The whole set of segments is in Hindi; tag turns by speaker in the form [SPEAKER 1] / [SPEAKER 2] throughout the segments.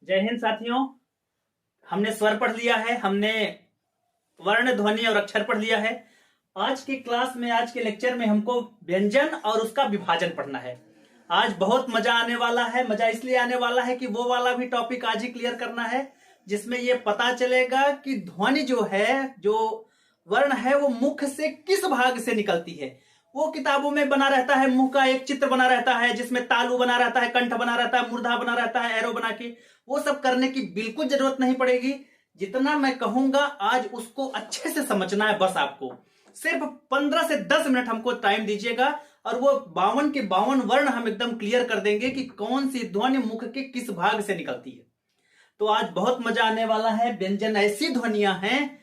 [SPEAKER 1] जय हिंद साथियों। हमने स्वर पढ़ लिया है, हमने वर्ण ध्वनि और अक्षर पढ़ लिया है। आज की क्लास में, आज के लेक्चर में हमको व्यंजन और उसका विभाजन पढ़ना है। आज बहुत मजा आने वाला है। मजा इसलिए आने वाला है कि वो वाला भी टॉपिक आज ही क्लियर करना है जिसमें ये पता चलेगा कि ध्वनि जो है, जो वर्ण है, वो मुख से किस भाग से निकलती है। वो किताबों में बना रहता है, मुंह का एक चित्र बना रहता है जिसमें तालु बना रहता है, कंठ बना रहता है, मूर्धा बना रहता है, एरो बना के। वो सब करने की बिल्कुल जरूरत नहीं पड़ेगी। जितना मैं कहूंगा आज उसको अच्छे से समझना है। बस आपको सिर्फ 15 से 10 मिनट हमको टाइम दीजिएगा और वो 52 के 52 वर्ण हम एकदम क्लियर कर देंगे कि कौन सी ध्वनि मुख के किस भाग से निकलती है। तो आज बहुत मजा आने वाला है। व्यंजन ऐसी ध्वनियां हैं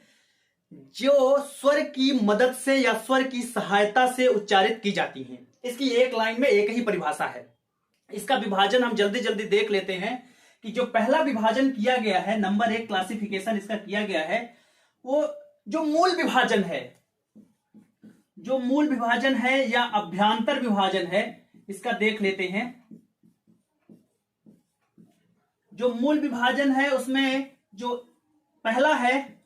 [SPEAKER 1] जो स्वर की मदद से या स्वर की सहायता से उच्चारित की जाती हैं। इसकी एक लाइन में एक ही परिभाषा है। इसका विभाजन हम जल्दी जल्दी देख लेते हैं कि जो पहला विभाजन किया गया है, नंबर 1 क्लासिफिकेशन इसका किया गया है, वो जो मूल विभाजन है, जो मूल विभाजन है या अभ्यांतर विभाजन है, इसका देख लेते हैं। जो मूल विभाजन है उसमें जो पहला है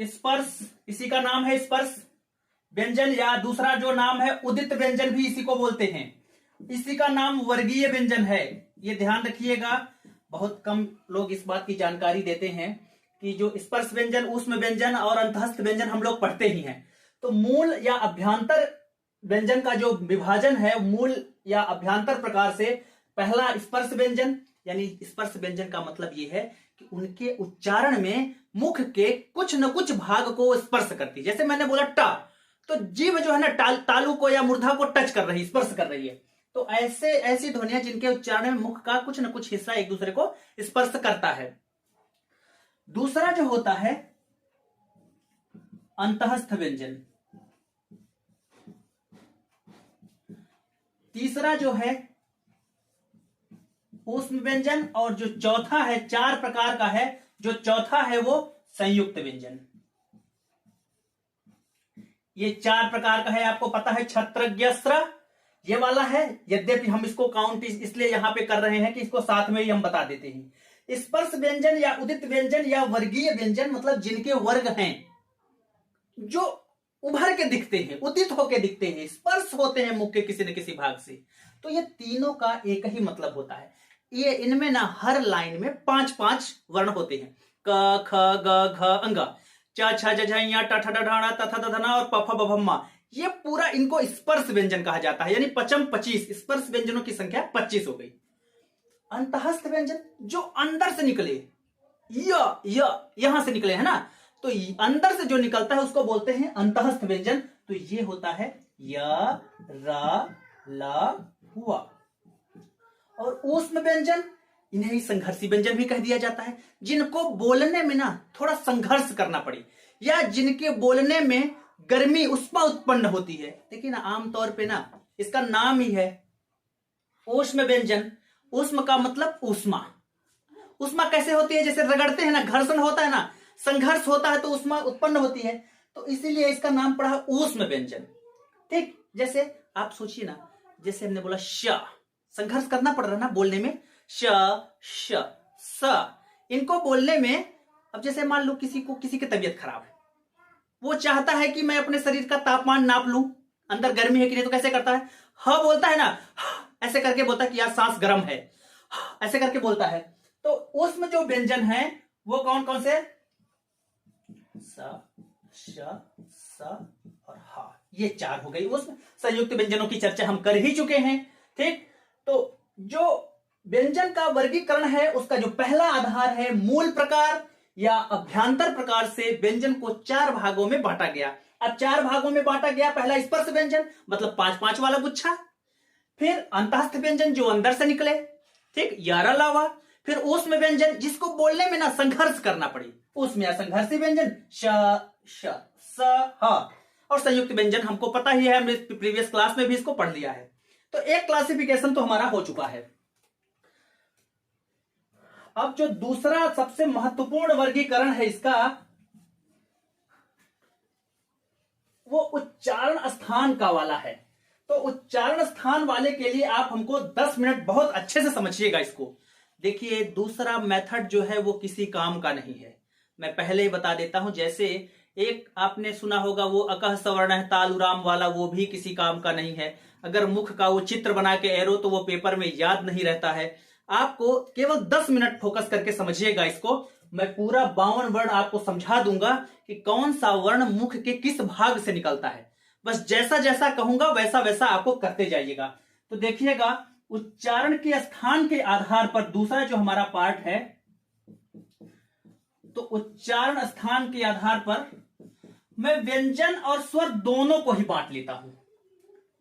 [SPEAKER 1] स्पर्श, इसी का नाम है स्पर्श व्यंजन, या दूसरा जो नाम है उदित व्यंजन भी इसी को बोलते हैं। इसी का नाम वर्गीय व्यंजन है। ये ध्यान रखिएगा, बहुत कम लोग इस बात की जानकारी देते हैं कि जो स्पर्श व्यंजन, ऊष्म व्यंजन और अंतःस्थ व्यंजन हम लोग पढ़ते ही हैं। तो मूल या अभ्यांतर व्यंजन का जो विभाजन है, मूल या अभ्यांतर प्रकार से, पहला स्पर्श व्यंजन, यानी स्पर्श व्यंजन का मतलब यह है कि उनके उच्चारण में मुख के कुछ न कुछ भाग को स्पर्श करती है। जैसे मैंने बोला टा, तो जीभ जो है ना तालु को या मूर्धा को टच कर रही, स्पर्श कर रही है। तो ऐसी ध्वनियां जिनके उच्चारण में मुख का कुछ न कुछ हिस्सा एक दूसरे को स्पर्श करता है। दूसरा जो होता है अंतःस्थ व्यंजन। तीसरा जो है ऊष्म व्यंजन, और जो चौथा है, 4 प्रकार का है, जो चौथा है वो संयुक्त व्यंजन। ये 4 प्रकार का है, आपको पता है। छत्रज्ञस्र ये वाला है, यद्यपि हम इसको काउंट इसलिए यहां पे कर रहे हैं कि इसको साथ में ही हम बता देते हैं। स्पर्श व्यंजन या उदित व्यंजन या वर्गीय व्यंजन मतलब जिनके वर्ग हैं, जो उभर के दिखते हैं, उदित होके दिखते हैं, स्पर्श होते हैं मुख के किसी न किसी भाग से। तो ये तीनों का एक ही मतलब होता है। ये इनमें ना हर लाइन में 5-5 वर्ण होते हैं। क ख ग घ अंग, च छ ज झ ञ ट ठ ड ढ त थ द ध न और प फ ब भ म। ये पूरा इनको स्पर्श व्यंजन कहा जाता है, यानी 25 स्पर्श व्यंजनों की संख्या 25 हो गई। अंतःस्थ व्यंजन जो अंदर से निकले, यहां से निकले है ना, तो अंदर से जो निकलता है उसको बोलते हैं अंतःस्थ व्यंजन। तो ये होता है य, र, ल, हुआ। और ऊष्म व्यंजन, इन्हें संघर्षी व्यंजन भी कह दिया जाता है, जिनको बोलने में ना थोड़ा संघर्ष करना पड़े या जिनके बोलने में गर्मी, उष्मा उत्पन्न होती है। देखिए ना, आमतौर पे ना इसका नाम ही है ऊष्म व्यंजन। ऊष्म का मतलब ऊष्मा। ऊष्मा कैसे होती है? जैसे रगड़ते हैं ना, घर्षण होता है ना, संघर्ष होता है तो ऊष्मा उत्पन्न होती है, तो इसीलिए इसका नाम पड़ा ऊष्म व्यंजन। ठीक, जैसे आप सोचिए ना, जैसे हमने बोला श, संघर्ष करना पड़ रहा ना बोलने में, श, श, स। इनको बोलने में, अब जैसे मान लो किसी की तबीयत खराब है, वो चाहता है कि मैं अपने शरीर का तापमान नाप लूं, अंदर गर्मी है कि नहीं, तो कैसे करता है? ह बोलता है ना, ऐसे करके बोलता है कि यार सांस गर्म है, ऐसे करके बोलता है। तो उसमें जो व्यंजन है वो कौन कौन से? स, श, स और ह। ये 4 हो गई। उसमें संयुक्त व्यंजनों की चर्चा हम कर ही चुके हैं। ठीक, तो जो व्यंजन का वर्गीकरण है उसका जो पहला आधार है मूल प्रकार या अभ्यांतर प्रकार से व्यंजन को 4 भागों में बांटा गया। अब 4 भागों में बांटा गया। पहला स्पर्श व्यंजन मतलब 5-5 वाला गुच्छा, फिर अंतःस्थ व्यंजन जो अंदर से निकले, ठीक, यारा लावा, फिर ऊष्म व्यंजन जिसको बोलने में ना संघर्ष करना पड़े, ऊष्म या संघर्षी व्यंजन श, श, स, ह। और संयुक्त व्यंजन हमको पता ही है, हमने प्रीवियस क्लास में भी इसको पढ़ लिया है। तो एक क्लासिफिकेशन तो हमारा हो चुका है। अब जो दूसरा सबसे महत्वपूर्ण वर्गीकरण है इसका, वो उच्चारण स्थान का वाला है। तो उच्चारण स्थान वाले के लिए आप हमको 10 मिनट बहुत अच्छे से समझिएगा इसको। देखिए दूसरा मेथड जो है वो किसी काम का नहीं है, मैं पहले ही बता देता हूं। जैसे एक आपने सुना होगा वो अकह सवर्ण है तालुराम वाला, वो भी किसी काम का नहीं है। अगर मुख का वो चित्र बना के एरो तो वो पेपर में याद नहीं रहता है। आपको केवल 10 मिनट फोकस करके समझिएगा इसको। मैं पूरा 52 वर्ण आपको समझा दूंगा कि कौन सा वर्ण मुख के किस भाग से निकलता है। बस जैसा जैसा कहूंगा वैसा वैसा आपको करते जाइएगा। तो देखिएगा उच्चारण के स्थान के आधार पर दूसरा जो हमारा पार्ट है, तो उच्चारण स्थान के आधार पर मैं व्यंजन और स्वर दोनों को ही बांट लेता हूं,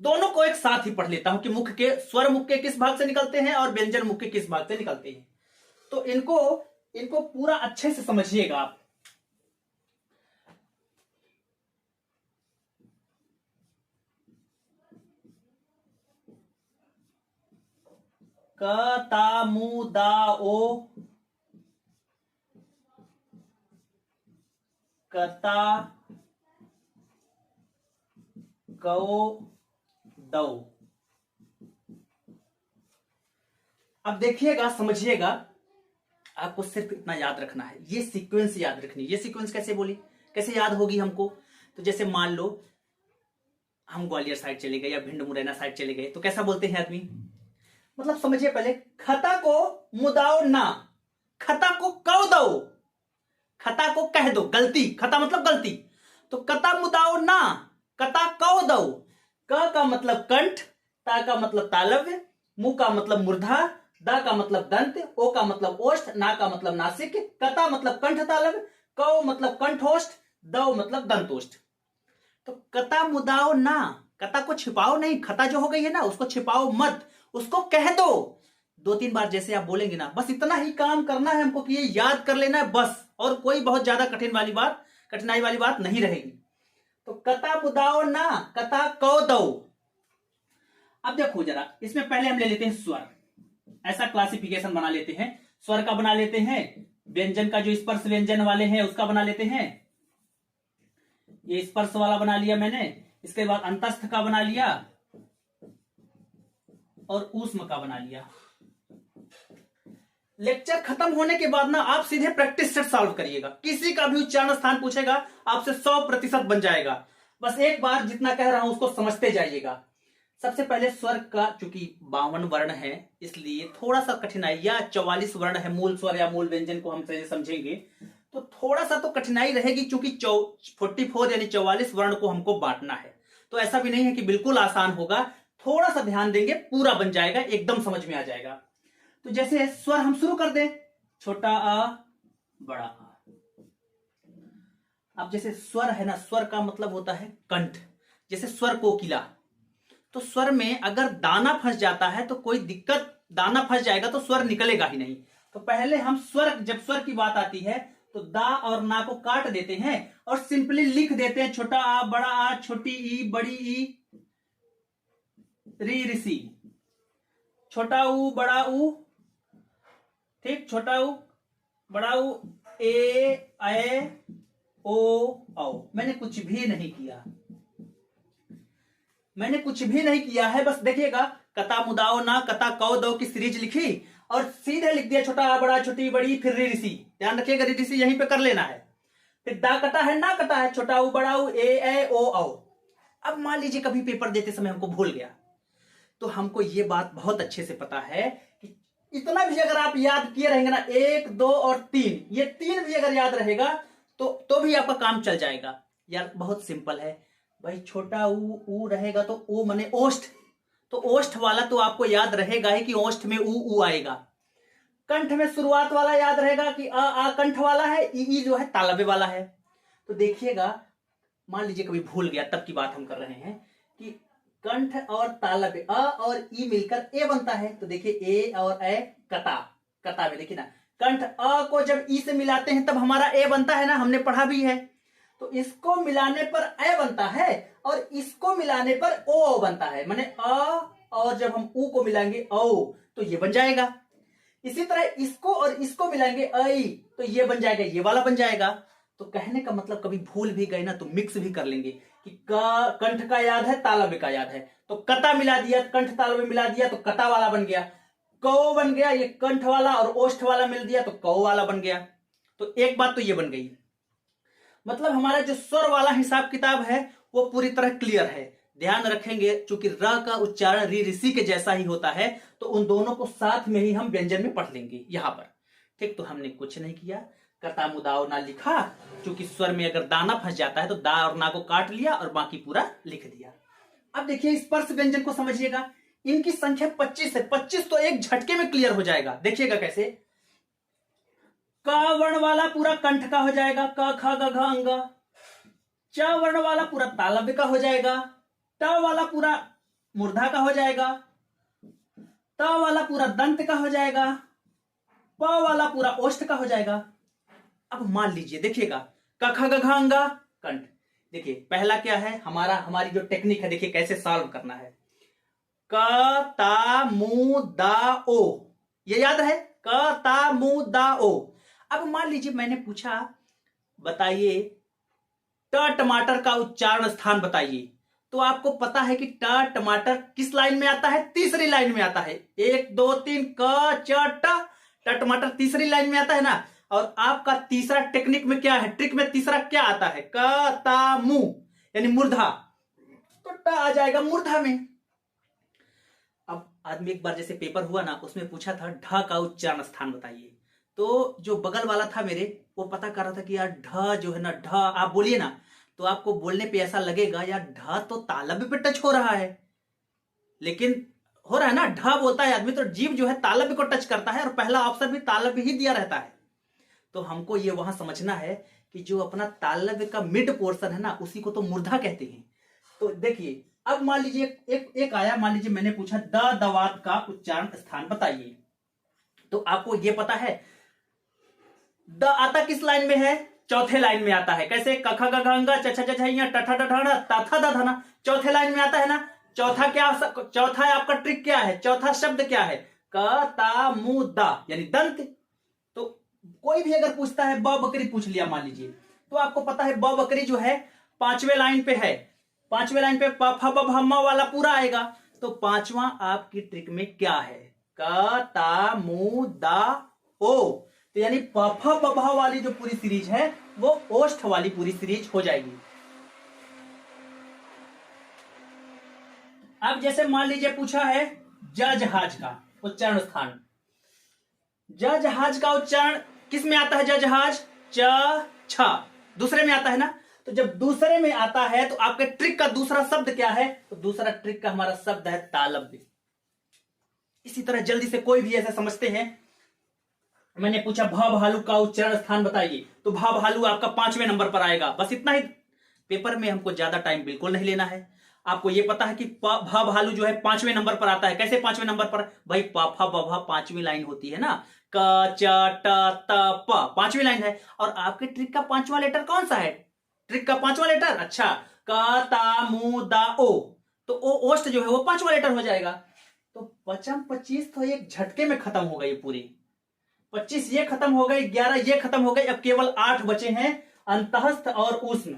[SPEAKER 1] दोनों को एक साथ ही पढ़ लेता हूं कि मुख के स्वर मुख के किस भाग से निकलते हैं और व्यंजन मुख के किस भाग से निकलते हैं। तो इनको पूरा अच्छे से समझिएगा आप। क ता मु दा ओ, कता कौ दौ। अब देखिएगा समझिएगा, आपको सिर्फ इतना याद रखना है, ये सीक्वेंस याद रखनी। ये सीक्वेंस कैसे याद होगी हमको? तो जैसे मान लो हम ग्वालियर साइड चले गए या भिंड मुरैना साइड चले गए, तो कैसा बोलते हैं आदमी? मतलब समझिए पहले, खता को मुदाओ ना, खता को कौ दो, खता को कह दो, गलती, खता मतलब गलती। तो कता मुदाओ ना, कता कौ दो। क का मतलब कंठ, ता का मतलब तालव्य, मु का मतलब मूर्धा, दा का मतलब दंत, ओ का मतलब ओष्ठ, ना का मतलब नासिक, कता मतलब कंठ तालव्य, कौ मतलब कंठोष्ठ, दौ मतलब दंतोष्ठ। तो कता मुदाओ ना, कता को छिपाओ नहीं, खता जो हो गई है ना उसको छिपाओ मत, उसको कह दो 2-3 बार जैसे आप बोलेंगे ना, बस इतना ही काम करना है हमको कि ये याद कर लेना है बस, और कोई बहुत ज्यादा कठिनाई वाली बात नहीं रहेगी। तो कता मुदाओ ना, कता कौ दो। अब देखो जरा, इसमें पहले हम ले लेते हैं स्वर, ऐसा क्लासिफिकेशन बना लेते हैं। स्वर का बना लेते हैं, व्यंजन का जो स्पर्श व्यंजन वाले हैं उसका बना लेते हैं, ये स्पर्श वाला बना लिया मैंने। इसके बाद अंतस्थ का बना लिया और ऊष्म का बना लिया। लेक्चर खत्म होने के बाद ना आप सीधे प्रैक्टिस सेट सॉल्व करिएगा, किसी का भी उच्चारण स्थान पूछेगा आपसे 100% बन जाएगा। बस एक बार जितना कह रहा हूं उसको समझते जाइएगा। सबसे पहले स्वर का, चूंकि 52 वर्ण है इसलिए थोड़ा सा कठिनाई, या 44 वर्ण है, मूल स्वर या मूल व्यंजन को हम समझेंगे तो थोड़ा सा तो कठिनाई रहेगी, क्योंकि 44 यानी 44 वर्ण को हमको बांटना है। तो ऐसा भी नहीं है कि बिल्कुल आसान होगा, थोड़ा सा ध्यान देंगे पूरा बन जाएगा, एकदम समझ में आ जाएगा। तो जैसे स्वर हम शुरू कर दें, छोटा आ बड़ा आ। अब जैसे स्वर है ना, स्वर का मतलब होता है कंठ। जैसे स्वर कोकिला, तो स्वर में अगर दाना फंस जाता है तो कोई दिक्कत, दाना फंस जाएगा तो स्वर निकलेगा ही नहीं। तो पहले हम स्वर, जब स्वर की बात आती है तो दा और ना को काट देते हैं और सिंपली लिख देते हैं, छोटा आ बड़ा आ, छोटी ई बड़ी ई, री ऋषि, छोटा ऊ बड़ा ऊ, ठीक, छोटा ऊ बड़ा ऊ, ए ओ औ। मैंने कुछ भी नहीं किया, मैंने कुछ भी नहीं किया है। बस देखिएगा, कता मुदाओ ना, कता कौ दो की सीरीज लिखी और सीधे लिख दिया छोटा आ बड़ा, छोटी बड़ी, फिर री ऋषि। ध्यान रखिएगा, री ऋषि यहीं पे कर लेना है। फिर दा कटा है ना कटा है, छोटा ऊ बड़ा ऊ, ए ओ औ। अब मान लीजिए कभी पेपर देते समय हमको भूल गया, तो हमको ये बात बहुत अच्छे से पता है कि इतना भी अगर आप याद किए रहेंगे ना, 1 2 और 3, ये 3 भी अगर याद रहेगा तो भी आपका काम चल जाएगा। यार बहुत सिंपल है भाई, छोटा ऊ रहेगा तो ओ माने ओष्ठ, तो ओष्ठ वाला तो आपको याद रहेगा ही कि ओष्ठ में ऊ आएगा। कंठ में शुरुआत वाला याद रहेगा कि आ कंठ वाला है, ई जो है तालव्य वाला है। तो देखिएगा, मान लीजिए कभी भूल गया, तब की बात हम कर रहे हैं कि कंठ और तालव्य अ और ई मिलकर ए बनता है। तो देखिए ए और ए, कता में देखिए ना, कंठ अ को जब ई से मिलाते हैं तब हमारा ए बनता है ना, हमने पढ़ा भी है। तो इसको मिलाने पर ए बनता है और इसको मिलाने पर ओ बनता है, माने अ, और जब हम ऊ को मिलाएंगे औ तो ये बन जाएगा। इसी तरह इसको और इसको मिलाएंगे आई, तो ये बन जाएगा, ये वाला बन जाएगा। तो कहने का मतलब कभी भूल भी गए ना तो मिक्स भी कर लेंगे, कि कंठ का याद है, तालव्य का याद है, तो कता मिला दिया, कंठ तालव्य मिला दिया तो कता वाला बन गया। कौ बन गया, ये कंठ वाला और ओष्ठ वाला मिल दिया तो कौ वाला बन गया। तो एक बात तो ये बन गई, मतलब हमारा जो स्वर वाला हिसाब किताब है वो पूरी तरह क्लियर है। ध्यान रखेंगे चूंकि र का उच्चारण री ऋषि के जैसा ही होता है, तो उन दोनों को साथ में ही हम व्यंजन में पढ़ लेंगे यहां पर। ठीक, तो हमने कुछ नहीं किया, कता मुदाव ना लिखा, चूंकि स्वर में अगर दाना फंस जाता है तो दा और ना को काट लिया और बाकी पूरा लिख दिया। अब देखिए स्पर्श व्यंजन को समझिएगा, इनकी संख्या 25 है। 25 तो एक झटके में क्लियर हो जाएगा। देखिएगा कैसे, क वर्ण वाला पूरा कंठ का हो जाएगा, क ख ग घ अंग। च वर्ण वाला पूरा तालव्य का हो जाएगा, ट वाला पूरा मूर्धा का हो जाएगा, त वाला पूरा दंत का हो जाएगा, प वाला पूरा ओष्ठ का हो जाएगा। अब मान लीजिए, देखिएगा क ख ग घ अंग कंठ। देखिए पहला क्या है हमारी जो टेक्निक है, देखिए कैसे सॉल्व करना है। क ता मु दा ओ, ये याद है, क ता मु दा ओ। अब मान लीजिए मैंने पूछा बताइए ट टमाटर का उच्चारण स्थान बताइए, तो आपको पता है कि ट टमाटर किस लाइन में आता है, तीसरी लाइन में आता है। 1 2 3 क च ट टमाटर तीसरी लाइन में आता है ना। और आपका तीसरा टेक्निक में क्या है, ट्रिक में तीसरा क्या आता है, क ता मु यानी मूर्धा, तो ट आ जाएगा मूर्धा में। अब आदमी एक बार जैसे पेपर हुआ ना, उसमें पूछा था ढ का उच्चारण स्थान बताइए, तो जो बगल वाला था मेरे, वो पता कर रहा था कि यार ढ जो है ना, ढ आप बोलिए ना, तो आपको बोलने पे ऐसा लगेगा यार ढ तो तालव्य पे टच हो रहा है, लेकिन हो रहा है ना, ढ बोलता है आदमी तो जीभ जो है तालव्य को टच करता है और पहला ऑप्शन भी तालव्य ही दिया रहता है। तो हमको ये वहां समझना है कि जो अपना तालव्य का मिड पोर्शन है ना, उसी को तो मूर्धा कहते हैं। तो देखिए अब मान लीजिए एक आया, मान लीजिए मैंने पूछा द दवात का उच्चारण स्थान बताइए, तो आपको ये पता है द आता किस लाइन में है, चौथे लाइन में आता है। कैसे, क ख ग घ अंग च छ ज झ ञ ट ठ ड ढ ढ त थ द ध न, चौथे लाइन में आता है ना। चौथा आपका ट्रिक क्या है, चौथा शब्द क्या है, क ता मु दा यानी दंत। तो कोई भी अगर पूछता है ब बकरी पूछ लिया मान लीजिए, तो आपको पता है ब बकरी जो है 5वें लाइन पे है, 5वें लाइन पे प फ ब भ म वाला पूरा आएगा। तो 5वां आपकी ट्रिक में क्या है, क ता मु दा ओ, तो यानी प फ ब भ वाली जो पूरी सीरीज है वो ओष्ठ वाली पूरी सीरीज हो जाएगी। अब जैसे मान लीजिए पूछा है ज जहाज का उच्चारण स्थान, ज जहाज का उच्चारण किस में आता है, ज जहाज च छ दूसरे में आता है ना। तो जब दूसरे में आता है तो आपके ट्रिक का दूसरा शब्द क्या है, तो दूसरा ट्रिक का हमारा शब्द है तालव्य। इसी तरह जल्दी से कोई भी ऐसा समझते हैं, मैंने पूछा भ भालू का उच्चारण स्थान बताइए, तो भ भालू आपका 5वें नंबर पर आएगा। बस इतना ही, पेपर में हमको ज्यादा टाइम बिल्कुल नहीं लेना है। आपको ये पता है कि भ भालू जो है 5वें नंबर पर आता है। कैसे 5वें नंबर पर, भाई प फ ब भ 5वीं लाइन होती है ना, क च ट त प 5वीं लाइन है। और आपके ट्रिक का 5वां लेटर कौन सा है, ट्रिक का 5वां लेटर, अच्छा क ता मु दा ओ, तो ओ ओष्ठ जो है वो 5वां लेटर हो जाएगा। तो 25 तो एक झटके में खत्म हो गई पूरी, 25 ये खत्म हो गई, 11 ये खत्म हो गई, अब केवल 8 बचे हैं, अंतःस्थ और ऊष्म।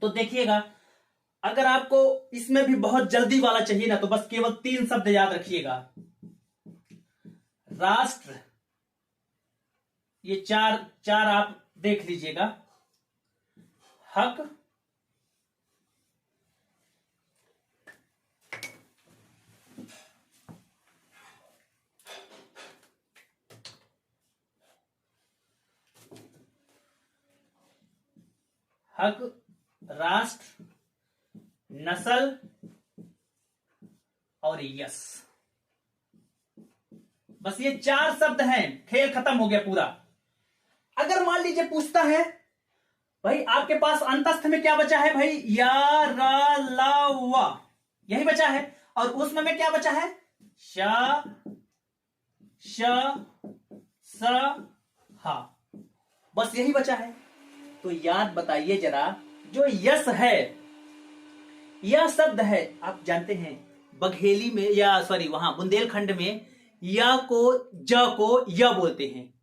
[SPEAKER 1] तो देखिएगा अगर आपको इसमें भी बहुत जल्दी वाला चाहिए ना, तो बस केवल 3 शब्द याद रखिएगा, राष्ट्र, ये चार आप देख लीजिएगा, हक, हक, राष्ट्र, नस्ल और यश। बस ये 4 शब्द हैं, खेल खत्म हो गया पूरा। अगर मान लीजिए पूछता है भाई आपके पास अंतस्थ में क्या बचा है, भाई या र ला वा यही बचा है, और उसमें में क्या बचा है, श श स हा, बस यही बचा है। तो याद बताइए जरा, जो यस है, यह शब्द है, आप जानते हैं बघेली में या सॉरी वहां बुंदेलखंड में या को ज को य बोलते हैं,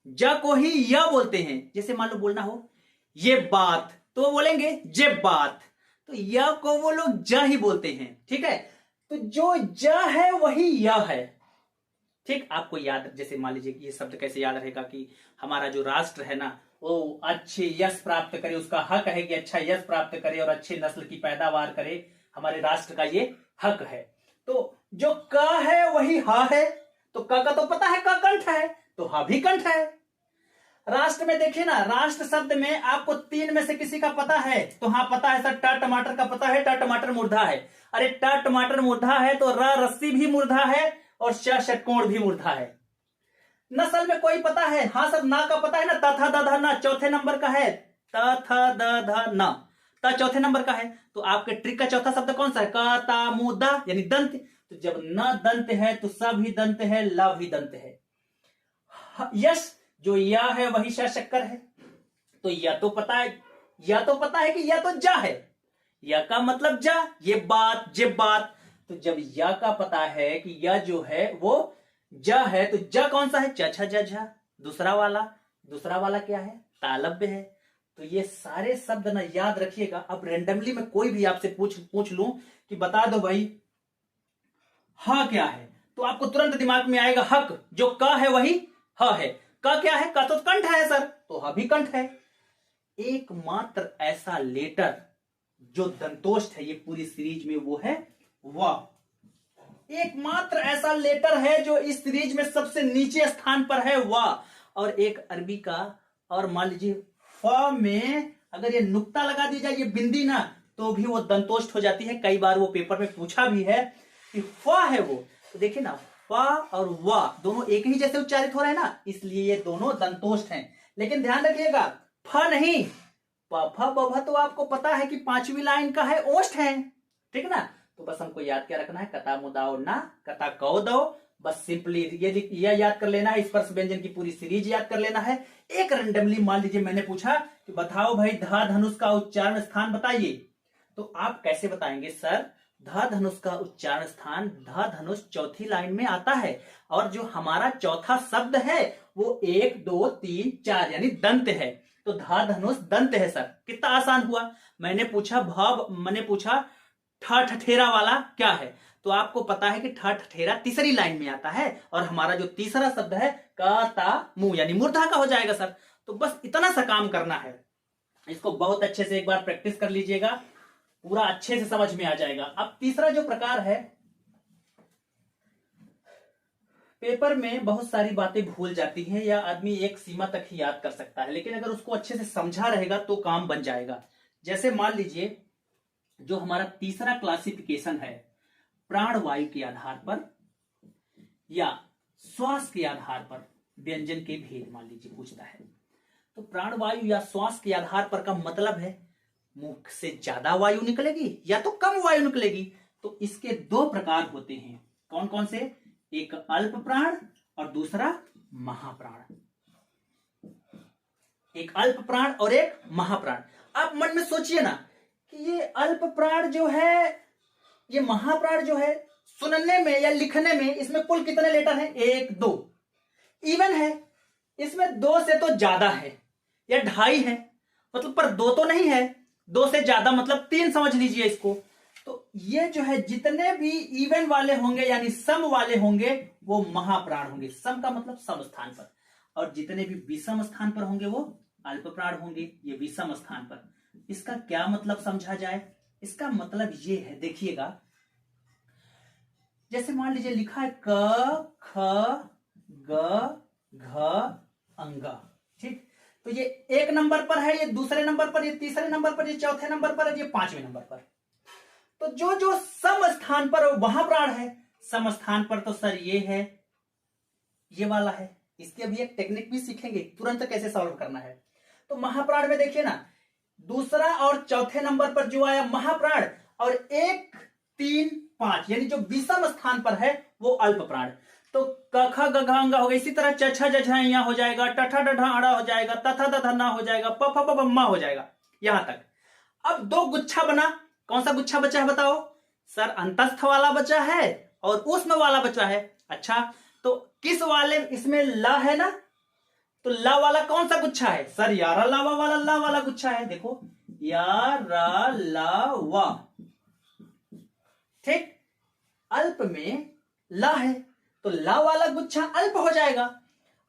[SPEAKER 1] ज को ही य बोलते हैं। जैसे मान लो बोलना हो ये बात, तो वो बोलेंगे जे बात, तो य को वो लोग ज ही बोलते हैं, ठीक है। तो जो ज है वही य है, ठीक। आपको याद, जैसे मान लीजिए कि ये शब्द कैसे याद रहेगा कि हमारा जो राष्ट्र है ना वो अच्छे यश प्राप्त करे, उसका हक है कि अच्छा यश प्राप्त करे और अच्छे नस्ल की पैदावार करे, हमारे राष्ट्र का ये हक है। तो जो क है वही ह है, तो क का तो पता है क कंठ है, तो ह भी कंठ है। राष्ट्र में देखिए ना, राष्ट्र शब्द में आपको तीन में से किसी का पता है, तो हाँ पता है सर, ट टमाटर का पता है, ट टमाटर मूर्धा है। अरे ट टमाटर मूर्धा है तो र रस्सी भी मूर्धा है और श षटकोण भी मूर्धा है। नस्ल में कोई पता है? हाँ सर, ना का पता है ना, त थ द ध न चौथे नंबर का है, त थ द ध न, त चौथे नंबर का है। तो आपके ट्रिक का चौथा शब्द कौन सा है? क ता मु द यानी दंत। तो जब न दंत है तो स भी दंत है, ल भी दंत है। यश जो या है वही श शक्कर है। तो या तो पता है, या तो पता है कि या तो जा है, या का मतलब जा, ये बात जे बात। तो जब या का पता है कि या जो है वो जा है, तो जा कौन सा है? च छ ज झ। दूसरा वाला क्या है? तालव्य है। तो ये सारे शब्द ना याद रखिएगा। अब रेंडमली मैं कोई भी आपसे पूछ लूं कि बता दो भाई ह क्या है, तो आपको तुरंत दिमाग में आएगा हक। जो क है वही ह है। क क्या है? क तो कंठ है सर, तो ह भी कंठ है। एकमात्र ऐसा लेटर जो दंतोष्ठ है ये पूरी सीरीज में, वो है व। एकमात्र ऐसा लेटर है जो इस सीरीज में सबसे नीचे स्थान पर है, व। और एक अरबी का, और मान लीजिए फ में अगर ये नुक्ता लगा दी जाए, ये बिंदी ना, तो भी वो दंतोष्ठ हो जाती है। कई बार वो पेपर में पूछा भी है कि फ है वो। तो देखिए ना, फ और व दोनों एक ही जैसे उच्चारित हो रहे हैं ना, इसलिए ये दोनों दंतोष्ठ हैं। लेकिन ध्यान रखिएगा, फ नहीं, प फ ब भ तो आपको पता है कि पांचवी लाइन का है, ओष्ठ है, ठीक ना। तो बस हमको याद क्या रखना है? कता मुदाओ ना, कता कौ दो। बस सिंपली ये याद कर लेना है। स्पर्श व्यंजन की पूरी सीरीज याद कर लेना है। एक रैंडमली मान लीजिए मैंने पूछा कि बताओ भाई धा धनुष का उच्चारण स्थान बताइए, तो आप कैसे बताएंगे? सर धा धनुष का उच्चारण स्थान, धा धनुष चौथी लाइन में आता है, और जो हमारा चौथा शब्द है वो 1 2 3 4 यानी दंत है। तो धा धनुष दंत है सर। कितना आसान हुआ। मैंने पूछा ठ ठठेरा वाला क्या है, तो आपको पता है कि ठ ठठेरा तीसरी लाइन में आता है, और हमारा जो तीसरा शब्द है क ता मु यानी मूर्धा का हो जाएगा सर। तो बस इतना सा काम करना है। इसको बहुत अच्छे से एक बार प्रैक्टिस कर लीजिएगा, पूरा अच्छे से समझ में आ जाएगा। अब तीसरा जो प्रकार है, पेपर में बहुत सारी बातें भूल जाती हैं या आदमी एक सीमा तक ही याद कर सकता है, लेकिन अगर उसको अच्छे से समझा रहेगा तो काम बन जाएगा। जैसे मान लीजिए जो हमारा तीसरा क्लासिफिकेशन है, प्राणवायु के आधार पर या श्वास के आधार पर व्यंजन के भेद मान लीजिए पूछता है, तो प्राणवायु या श्वास के आधार पर का मतलब है मुख से ज्यादा वायु निकलेगी या तो कम वायु निकलेगी। तो इसके दो प्रकार होते हैं। कौन कौन से? एक अल्प प्राण और दूसरा महाप्राण। एक अल्प प्राण और एक महाप्राण। आप मन में सोचिए ना कि ये अल्प प्राण जो है, ये महाप्राण जो है, सुनने में या लिखने में इसमें कुल कितने लेटर हैं? 1 2। इवन है, इसमें 2 से तो ज्यादा है या 2.5 है, मतलब पर 2 तो नहीं है, 2 से ज्यादा मतलब 3 समझ लीजिए इसको। तो ये जो है जितने भी इवन वाले होंगे यानी सम वाले होंगे वो महाप्राण होंगे। सम का मतलब सम स्थान पर, और जितने भी विषम स्थान पर होंगे वो अल्प प्राण होंगे, ये विषम स्थान पर। इसका क्या मतलब समझा जाए? इसका मतलब ये है, देखिएगा, जैसे मान लीजिए लिखा है क ख ग घ अंग, ठीक। तो ये 1 नंबर पर है, ये दूसरे नंबर पर, ये तीसरे नंबर पर, ये चौथे नंबर पर, ये 5वें नंबर पर। तो जो जो सम स्थान पर वहां प्राण है, सम स्थान पर तो सर ये है, ये वाला है। इसकी अभी एक टेक्निक भी सीखेंगे तुरंत कैसे सॉल्व करना है। तो महाप्राण में देखिए ना, दूसरा और चौथे नंबर पर जो आया महाप्राण, और 1 3 5 यानी जो विषम स्थान पर है वो अल्प प्राण। तो क ख ग घ अंग हो गया, इसी तरह च छ ज झ यहाँ हो जाएगा, ट ठ ड ढ अड़ा हो जाएगा, त थ द ध ना हो जाएगा, प फ प ब म हो जाएगा, यहां तक। अब 2 गुच्छा बना। कौन सा गुच्छा बचा है बताओ? सर अंतस्थ वाला बचा है और ऊष्म वाला बचा है। अच्छा, तो किस वाले इसमें ला है ना, तो ला वाला कौन सा गुच्छा है? सर यारा लावा वाला ला वाला गुच्छा है। देखो या रा ला वा। ठीक, अल्प में ला है तो ला वाला गुच्छा अल्प हो जाएगा,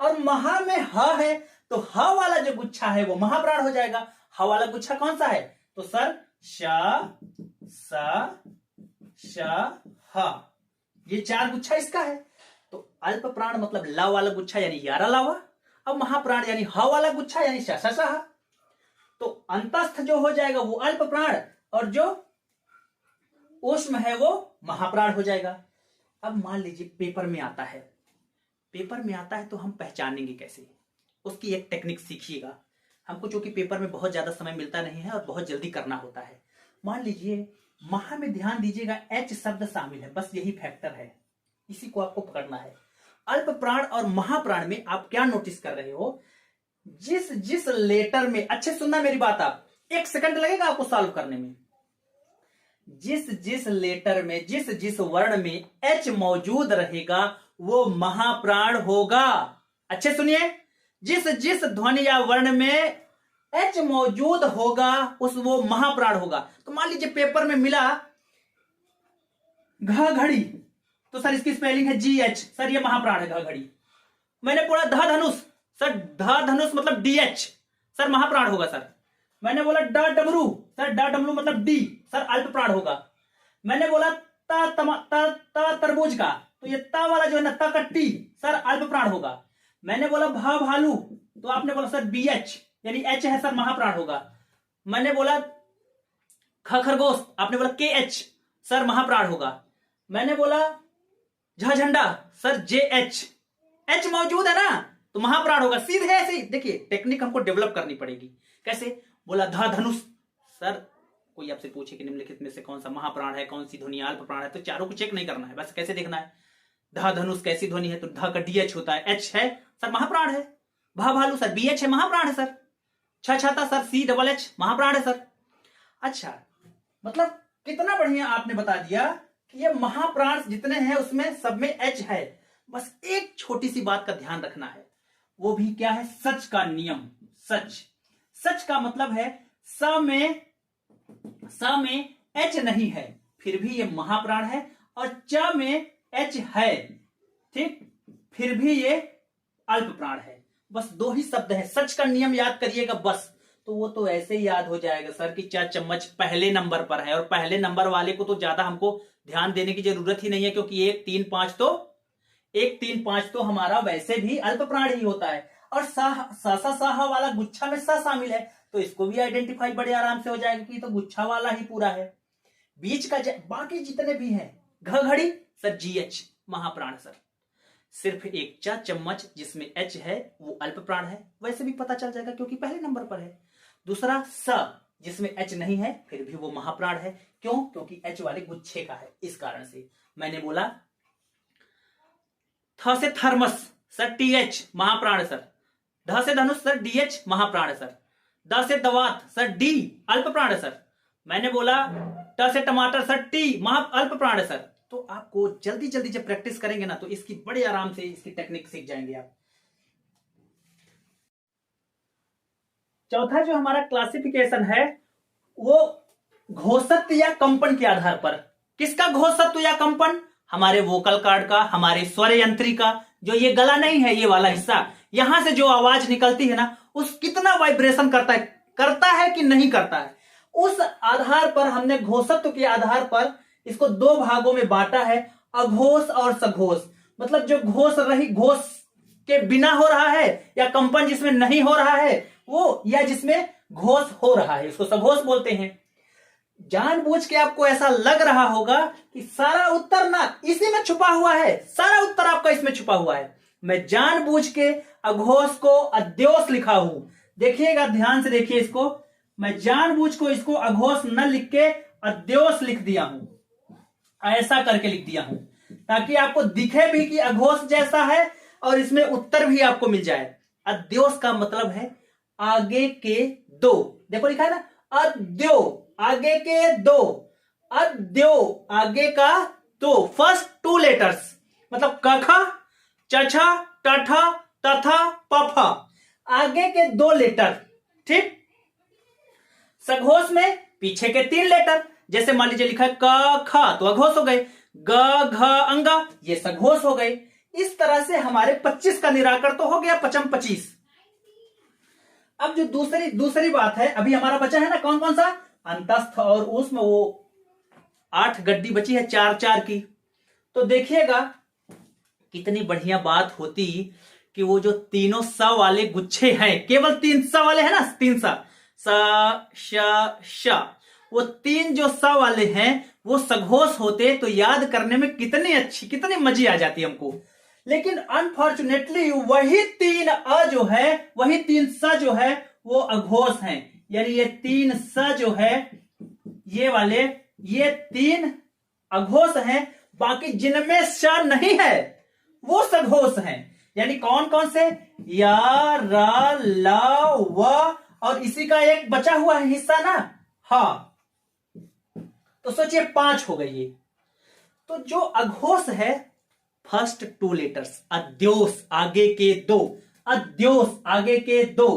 [SPEAKER 1] और महा में ह है तो ह वाला जो गुच्छा है वो महाप्राण हो जाएगा। ह वाला गुच्छा कौन सा है? तो सर श स श ह, ये चार गुच्छा इसका है। तो अल्प प्राण मतलब ला वाला गुच्छा यानी यारा लावा, अब महाप्राण यानी ह वाला गुच्छा यानी श श ह। तो अंतस्थ जो हो जाएगा वो अल्प प्राण, और जो ऊष्म है वो महाप्राण हो जाएगा। अब मान लीजिए पेपर में आता है, पेपर में आता है तो हम पहचानेंगे कैसे, उसकी एक टेक्निक सीखिएगा। हमको चूंकि पेपर में बहुत ज्यादा समय मिलता नहीं है और बहुत जल्दी करना होता है। मान लीजिए महा में ध्यान दीजिएगा एच शब्द शामिल है, बस यही फैक्टर है, इसी को आपको पकड़ना है। अल्प प्राण और महाप्राण में आप क्या नोटिस कर रहे हो, जिस जिस लेटर में, अच्छे सुनना मेरी बात, आप 1 सेकंड लगेगा आपको सॉल्व करने में, जिस जिस लेटर में, जिस जिस वर्ण में एच मौजूद रहेगा वो महाप्राण होगा। अच्छे सुनिए, जिस जिस ध्वनि या वर्ण में एच मौजूद होगा उस वो महाप्राण होगा। तो मान लीजिए पेपर में मिला घ घड़ी, तो सर इसकी स्पेलिंग है GH, सर ये महाप्राण है घ घड़ी। मैंने बोला ध धनुष, सर ध धनुष मतलब DH, सर महाप्राण होगा सर। मैंने बोला ड डमरू, सर ड डमरू मतलब D, सर अल्प प्राण होगा। मैंने बोला त तरबूज का, तो ये ता वाला जो है ना त का टी, सर अल्प प्राण होगा। मैंने बोला भा भालू, तो आपने बोला सर BH यानी H है सर महाप्राण होगा। मैंने बोला ख खरगोश, आपने बोला KH, सर महाप्राण होगा। मैंने बोला झ झंडा, सर JH, H मौजूद है ना तो महाप्राण होगा। सीधे ऐसे ही देखिए, टेक्निक हमको डेवलप करनी पड़ेगी। कैसे? बोला ध धनुष, सर कोई आपसे पूछे कि निम्नलिखित में से कौन सा महाप्राण है, कौन सी ध्वनि अल्प प्राण है, तो चारों को चेक नहीं करना है, बस कैसे देखना है, ध धनुष कैसी ध्वनि है, तो ध का DH होता है, H है सर महाप्राण है। भा भालू सर BH है महाप्राण है सर। छ छाता सर CHH महाप्राण है सर। अच्छा, मतलब कितना बढ़िया आपने बता दिया कि ये महाप्राण जितने हैं उसमें सब में H है। बस एक छोटी सी बात का ध्यान रखना है, वो भी क्या है, सच का नियम। सच, सच का मतलब है स में H नहीं है फिर भी ये महाप्राण है, और च में H है, ठीक, फिर भी ये अल्प प्राण है। बस 2 ही शब्द है, सच का नियम याद करिएगा बस। तो वो तो ऐसे ही याद हो जाएगा सर कि 4 चम्मच पहले नंबर पर है, और पहले नंबर वाले को तो ज्यादा हमको ध्यान देने की जरूरत ही नहीं है, क्योंकि 1 3 5 तो हमारा वैसे भी अल्प प्राण ही होता है, और साहा वाला गुच्छा में सा शामिल है, तो इसको भी आइडेंटिफाई बड़े आराम से हो जाएगा कि तो गुच्छा वाला ही पूरा है। बीच का बाकी जितने भी हैं, घ घड़ी सर GH महाप्राण सर। सिर्फ एक चा चम्मच जिसमें H है वो अल्प प्राण है, वैसे भी पता चल जाएगा क्योंकि पहले नंबर पर है। दूसरा स जिसमें H नहीं है फिर भी वो महाप्राण है, क्यों? क्योंकि H वाले गुच्छे का है, इस कारण से। मैंने बोला थ से थर्मस सर TH महाप्राण सर। ध से धनुष सर DH महाप्राण सर। द से दवात सर D अल्प प्राण सर। मैंने बोला ट से टमाटर सर T अल्प प्राण सर। तो आपको जल्दी जल्दी जब प्रैक्टिस करेंगे ना तो इसकी बड़े आराम से इसकी टेक्निक सीख जाएंगे आप। चौथा जो हमारा क्लासिफिकेशन है वो घोषत्व या कंपन के आधार पर। किसका घोषत्व या कंपन? हमारे वोकल कार्ड का, हमारे स्वर यंत्री का। जो ये गला नहीं है, ये वाला हिस्सा, यहां से जो आवाज निकलती है ना, उस कितना वाइब्रेशन करता है कि नहीं करता है, उस आधार पर हमने घोषत्व के आधार पर इसको 2 भागों में बांटा है, अघोष और सघोष। मतलब जो घोष के बिना हो रहा है, या कंपन जिसमें नहीं हो रहा है वो, या जिसमें घोष हो रहा है, उसको सघोष बोलते हैं। जानबूझ के आपको ऐसा लग रहा होगा कि सारा उत्तर ना इसी में छुपा हुआ है, सारा उत्तर आपका इसमें छुपा हुआ है। मैं जानबूझ के अघोष को अद्योष लिखा हूं, देखिएगा ध्यान से देखिए इसको। मैं जानबूझ को इसको अघोष न लिख के अद्योष लिख दिया हूं, ऐसा करके लिख दिया हूं ताकि आपको दिखे भी कि अघोष जैसा है और इसमें उत्तर भी आपको मिल जाए। अद्योष का मतलब है आगे के 2, देखो लिखा है ना, अद्यो आगे के 2, अद्यो आगे का 2, फर्स्ट 2 लेटर्स, मतलब कखा चछा टठा तथा पफा, आगे के 2 लेटर, ठीक। सघोष में पीछे के 3 लेटर, जैसे मान लीजिए लिखा है क ख तो अघोष हो गए, ग घ अंगा ये सघोष हो गए। इस तरह से हमारे 25 का निराकरण तो हो गया, 25। अब जो दूसरी बात है, अभी हमारा बचा है ना कौन कौन सा, अंतस्थ और ऊष्म, वो 8 गड्डी बची है 4-4 की। तो देखिएगा कितनी बढ़िया बात होती कि वो जो तीनों स वाले गुच्छे हैं, केवल 3 स वाले हैं ना, 3 स श, वो 3 जो स वाले हैं वो सघोष होते तो याद करने में कितनी मजे आ जाती हमको। लेकिन अनफॉर्चुनेटली वही 3 अ जो है, वही 3 स जो है वो अघोष हैं। यानी ये 3 स जो है ये वाले, ये 3 अघोष हैं, बाकी जिनमें श नहीं है वो सघोष हैं। यानी कौन कौन से, या, रा, ला, व, और इसी का एक बचा हुआ है हिस्सा ना, हा। तो सोचिए 5 हो गई ये। तो जो अघोष है, फर्स्ट 2 लेटर्स, अद्योस आगे के 2, अद्योस आगे के 2,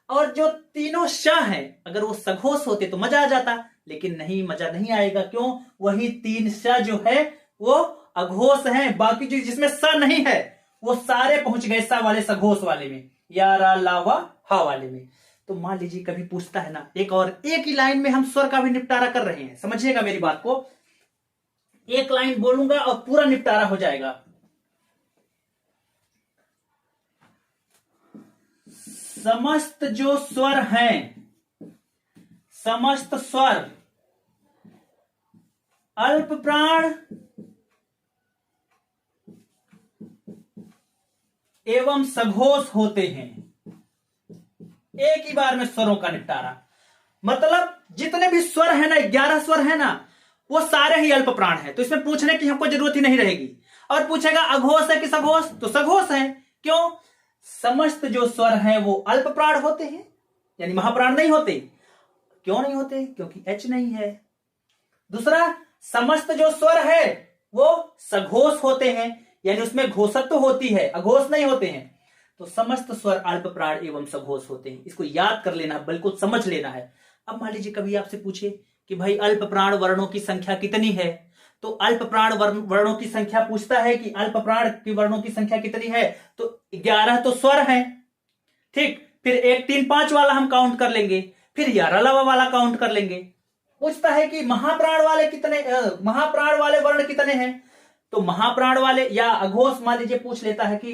[SPEAKER 1] और जो तीनों श है अगर वो सघोष होते तो मजा आ जाता, लेकिन नहीं, मजा नहीं आएगा। क्यों, वही 3 श जो है वो अघोष हैं, बाकी जो जिसमें स नहीं है वो सारे पहुंच गए स वाले सघोष वाले में, या, रा, ला, व, हा वाले में। तो मान लीजिए कभी पूछता है ना, एक ही लाइन में हम स्वर का भी निपटारा कर रहे हैं, समझिएगा मेरी बात को, एक लाइन बोलूंगा और पूरा निपटारा हो जाएगा। समस्त जो स्वर हैं, समस्त स्वर अल्प प्राण एवं सघोष होते हैं। एक ही बार में स्वरों का निपटारा, मतलब जितने भी स्वर है ना, 11 स्वर है ना, वो सारे ही अल्प प्राण है। तो इसमें पूछने की हमको जरूरत ही नहीं रहेगी। और पूछेगा अघोष है कि सघोष, तो सघोष है। क्यों, समस्त जो स्वर हैं वो अल्प प्राण होते हैं, यानी महाप्राण नहीं होते। क्यों नहीं होते, क्योंकि एच नहीं है। दूसरा, समस्त जो स्वर है वो सघोष होते हैं, यानी उसमें घोषत्व होती है, अघोष नहीं होते हैं। तो समस्त स्वर अल्प प्राण एवं सघोष होते हैं। इसको याद कर लेना, बिल्कुल समझ लेना है। अब मान लीजिए कभी आपसे पूछे कि भाई अल्प प्राण वर्णों की संख्या कितनी है, तो अल्प प्राण वर्णों की संख्या पूछता है कि अल्प प्राण की वर्णों की संख्या कितनी है, तो 11 तो स्वर है, ठीक। फिर 1 3 5 वाला हम काउंट कर लेंगे, फिर 11वां वाला काउंट कर लेंगे। पूछता है कि महाप्राण वाले वर्ण कितने हैं, तो महाप्राण वाले या अघोष मान लीजिए पूछ लेता है कि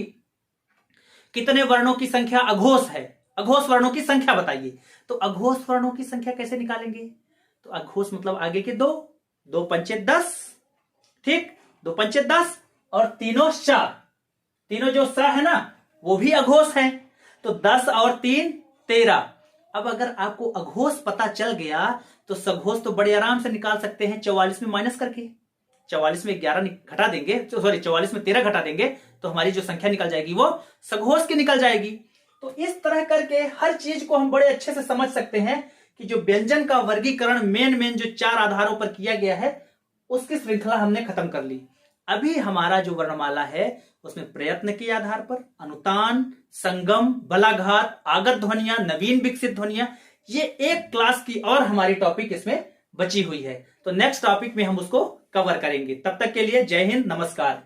[SPEAKER 1] कितने वर्णों की संख्या अघोष है, अघोष वर्णों की संख्या बताइए। तो अघोष वर्णों की संख्या कैसे निकालेंगे, तो अघोष मतलब आगे के 2, 2 पंचे 10, ठीक, 2 पंचे 10, और तीनों श, तीनों जो स है ना वो भी अघोष है। तो 10 और 3 13। अब अगर आपको अघोष पता चल गया तो सघोष तो बड़े आराम से निकाल सकते हैं 44 में माइनस करके। 44 में 11 घटा देंगे, सॉरी 44 में 13 घटा देंगे तो हमारी जो संख्या निकल जाएगी वो सघोष की निकल जाएगी। तो इस तरह करके हर चीज को हम बड़े अच्छे से समझ सकते हैं कि जो व्यंजन का वर्गीकरण मेन जो 4 आधारों पर किया गया है उसकी श्रृंखला हमने खत्म कर ली। अभी हमारा जो वर्णमाला है उसमें प्रयत्न के आधार पर अनुतान, संगम, बलाघात, आगत ध्वनियां, नवीन विकसित ध्वनियां, ये एक क्लास की और हमारी टॉपिक इसमें बची हुई है। तो नेक्स्ट टॉपिक में हम उसको कवर करेंगे। तब तक के लिए जय हिंद, नमस्कार।